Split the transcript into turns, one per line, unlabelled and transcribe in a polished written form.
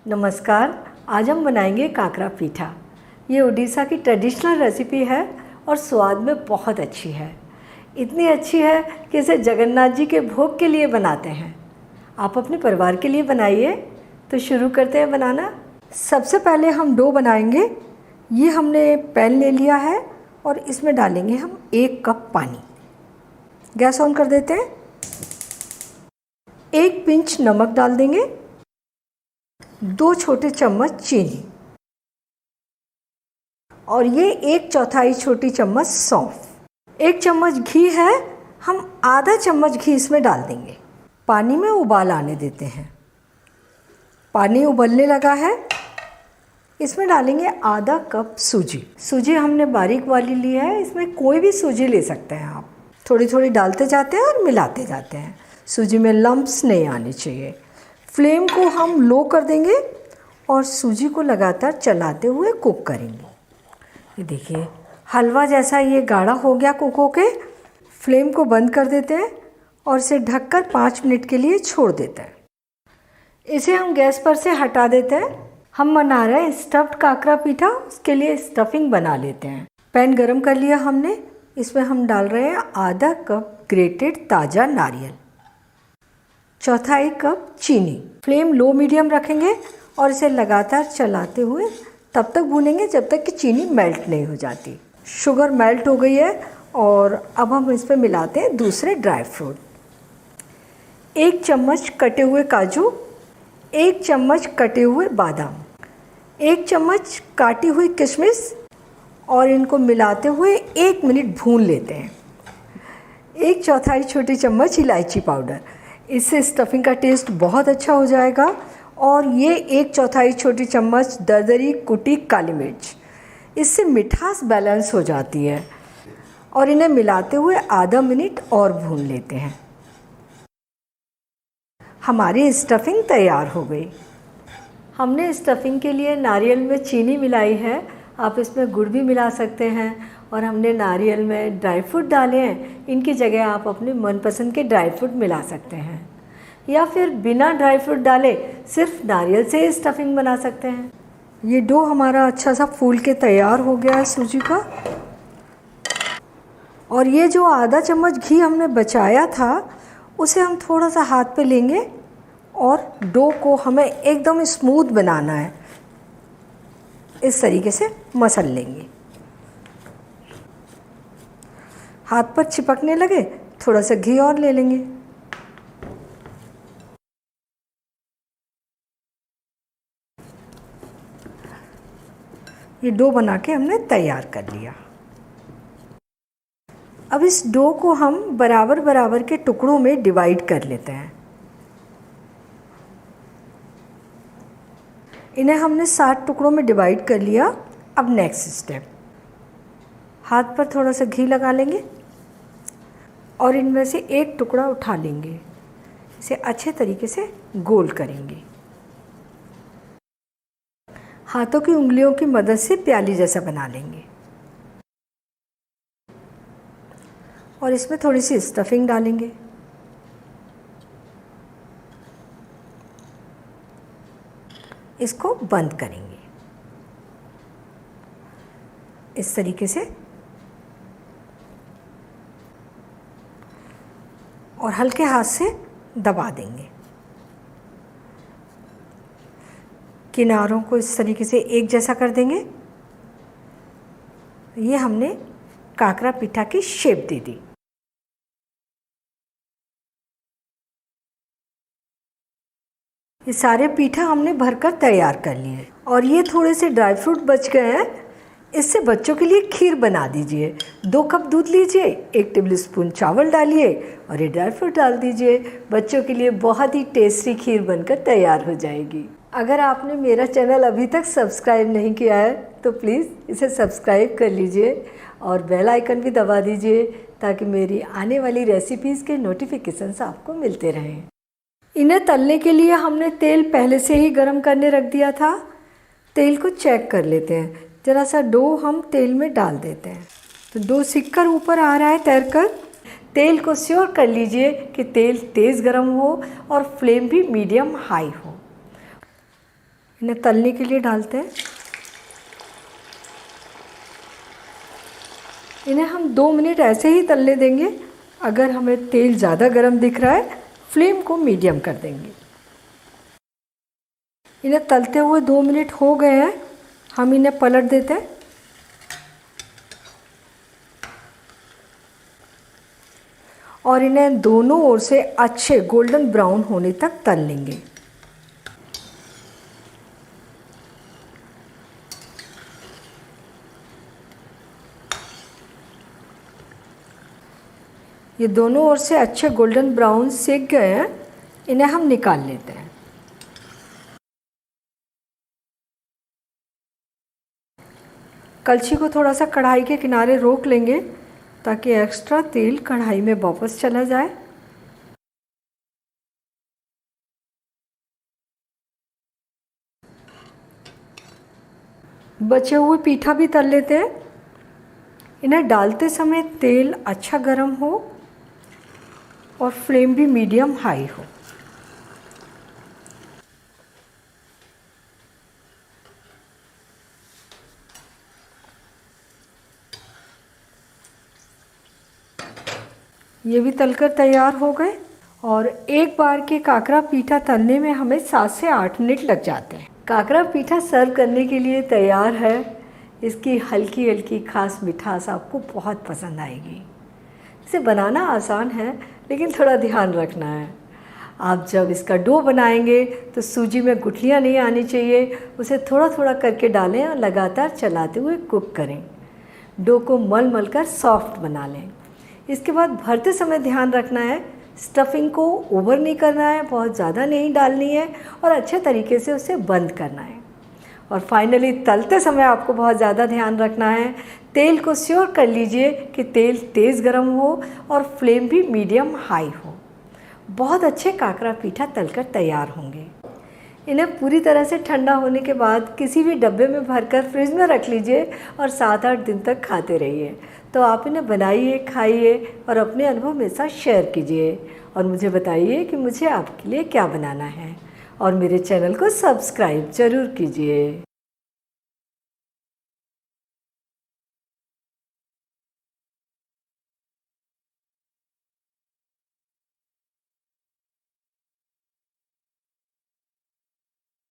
नमस्कार। आज हम बनाएंगे काकरा पीठा। ये उड़ीसा की ट्रेडिशनल रेसिपी है और स्वाद में बहुत अच्छी है। इतनी अच्छी है कि इसे जगन्नाथ जी के भोग के लिए बनाते हैं। आप अपने परिवार के लिए बनाइए। तो शुरू करते हैं बनाना। सबसे पहले हम डो बनाएंगे। ये हमने पैन ले लिया है और इसमें डालेंगे हम 1 कप पानी। गैस ऑन कर देते हैं। 1 पिंच नमक डाल देंगे, 2 छोटे चम्मच चीनी और ये 1/4 छोटी चम्मच सौंफ। 1 चम्मच घी है, हम आधा चम्मच घी इसमें डाल देंगे। पानी में उबाल आने देते हैं। पानी उबलने लगा है, इसमें डालेंगे आधा कप सूजी। सूजी हमने बारीक वाली ली है, इसमें कोई भी सूजी ले सकते हैं आप। थोड़ी थोड़ी डालते जाते हैं और मिलाते जाते हैं। सूजी में लम्प्स नहीं आने चाहिए। फ्लेम को हम लो कर देंगे और सूजी को लगातार चलाते हुए कुक करेंगे। ये देखिए हलवा जैसा ये गाढ़ा हो गया कुक होके। फ्लेम को बंद कर देते हैं और इसे ढककर 5 मिनट के लिए छोड़ देते हैं। इसे हम गैस पर से हटा देते हैं। हम बना रहे हैं स्टफ्ड काकरा पीठा, उसके लिए स्टफिंग बना लेते हैं। पैन गरम कर लिया हमने, इसमें हम डाल रहे हैं आधा कप ग्रेटेड ताज़ा नारियल, 1/4 कप चीनी। फ्लेम लो मीडियम रखेंगे और इसे लगातार चलाते हुए तब तक भूनेंगे जब तक कि चीनी मेल्ट नहीं हो जाती। शुगर मेल्ट हो गई है और अब हम इस पर मिलाते हैं दूसरे ड्राई फ्रूट। 1 चम्मच कटे हुए काजू, 1 चम्मच कटे हुए बादाम, 1 चम्मच काटी हुई किशमिश और इनको मिलाते हुए 1 मिनट भून लेते हैं। 1/4 छोटी चम्मच इलायची पाउडर, इससे स्टफिंग का टेस्ट बहुत अच्छा हो जाएगा। और ये 1/4 छोटी चम्मच दरदरी कुटी काली मिर्च, इससे मिठास बैलेंस हो जाती है। और इन्हें मिलाते हुए आधा मिनट और भून लेते हैं। हमारी स्टफिंग तैयार हो गई। हमने स्टफिंग के लिए नारियल में चीनी मिलाई है, आप इसमें गुड़ भी मिला सकते हैं। और हमने नारियल में ड्राई फ्रूट डाले हैं, इनकी जगह आप अपने मनपसंद के ड्राई फ्रूट मिला सकते हैं या फिर बिना ड्राई फ्रूट डाले सिर्फ नारियल से स्टफिंग बना सकते हैं। ये डो हमारा अच्छा सा फूल के तैयार हो गया है सूजी का। और ये जो आधा चम्मच घी हमने बचाया था उसे हम थोड़ा सा हाथ पे लेंगे और डो को हमें एकदम स्मूथ बनाना है। इस तरीके से मसल लेंगे। हाथ पर चिपकने लगे थोड़ा सा घी और ले लेंगे। ये डो बना के हमने तैयार कर लिया। अब इस डो को हम बराबर बराबर के टुकड़ों में डिवाइड कर लेते हैं। इन्हें हमने 7 टुकड़ों में डिवाइड कर लिया। अब नेक्स्ट स्टेप, हाथ पर थोड़ा सा घी लगा लेंगे और इनमें से 1 टुकड़ा उठा लेंगे। इसे अच्छे तरीके से गोल करेंगे। हाथों की उंगलियों की मदद से प्याली जैसा बना लेंगे और इसमें थोड़ी सी स्टफिंग डालेंगे। इसको बंद करेंगे इस तरीके से और हल्के हाथ से दबा देंगे। किनारों को इस तरीके से एक जैसा कर देंगे। ये हमने काकरा पीठा की शेप दे दी। ये सारे पीठा हमने भरकर तैयार कर लिए और ये थोड़े से ड्राई फ्रूट बच गए हैं, इससे बच्चों के लिए खीर बना दीजिए। 2 कप दूध लीजिए, 1 टेबलस्पून चावल डालिए और ये ड्राई फ्रूट डाल दीजिए। बच्चों के लिए बहुत ही टेस्टी खीर बनकर तैयार हो जाएगी। अगर आपने मेरा चैनल अभी तक सब्सक्राइब नहीं किया है तो प्लीज़ इसे सब्सक्राइब कर लीजिए और बेल आइकन भी दबा दीजिए ताकि मेरी आने वाली रेसिपीज़ के नोटिफिकेशंस आपको मिलते रहें। इन्हें तलने के लिए हमने तेल पहले से ही गर्म करने रख दिया था। तेल को चेक कर लेते हैं। ज़रा सा डो हम तेल में डाल देते हैं तो डो सिककर ऊपर आ रहा है तैरकर। तेल को श्योर कर लीजिए कि तेल तेज़ गर्म हो और फ्लेम भी मीडियम हाई हो। इन्हें तलने के लिए डालते हैं। इन्हें हम 2 मिनट ऐसे ही तलने देंगे। अगर हमें तेल ज़्यादा गर्म दिख रहा है, फ्लेम को मीडियम कर देंगे। इन्हें तलते हुए 2 मिनट हो गए हैं। हम इन्हें पलट देते हैं और इन्हें दोनों ओर से अच्छे गोल्डन ब्राउन होने तक तल लेंगे। ये दोनों ओर से अच्छे गोल्डन ब्राउन सेक गए हैं। इन्हें हम निकाल लेते हैं। कलछी को थोड़ा सा कढ़ाई के किनारे रोक लेंगे ताकि एक्स्ट्रा तेल कढ़ाई में वापस चला जाए। बचे हुए पीठा भी तल लेते हैं। इन्हें डालते समय तेल अच्छा गर्म हो और फ्लेम भी मीडियम हाई हो। ये भी तलकर तैयार हो गए और एक बार के काकरा पीठा तलने में हमें 7 से 8 मिनट लग जाते हैं। काकरा पीठा सर्व करने के लिए तैयार है। इसकी हल्की हल्की खास मिठास आपको बहुत पसंद आएगी। इसे बनाना आसान है, लेकिन थोड़ा ध्यान रखना है। आप जब इसका डो बनाएंगे तो सूजी में गुठलियाँ नहीं आनी चाहिए। उसे थोड़ा थोड़ा करके डालें और लगातार चलाते हुए कुक करें। डो को मल मल कर सॉफ्ट बना लें। इसके बाद भरते समय ध्यान रखना है, स्टफिंग को ओवर नहीं करना है, बहुत ज़्यादा नहीं डालनी है और अच्छे तरीके से उसे बंद करना है। और फाइनली तलते समय आपको बहुत ज़्यादा ध्यान रखना है। तेल को श्योर कर लीजिए कि तेल तेज़ गर्म हो और फ्लेम भी मीडियम हाई हो। बहुत अच्छे काकरा पीठा तलकर तैयार होंगे। इन्हें पूरी तरह से ठंडा होने के बाद किसी भी डब्बे में भरकर फ्रिज में रख लीजिए और 7-8 दिन तक खाते रहिए। तो आप इन्हें बनाइए, खाइए और अपने अनुभव मेरे साथ शेयर कीजिए और मुझे बताइए कि मुझे आपके लिए क्या बनाना है। और मेरे चैनल को सब्सक्राइब ज़रूर कीजिए।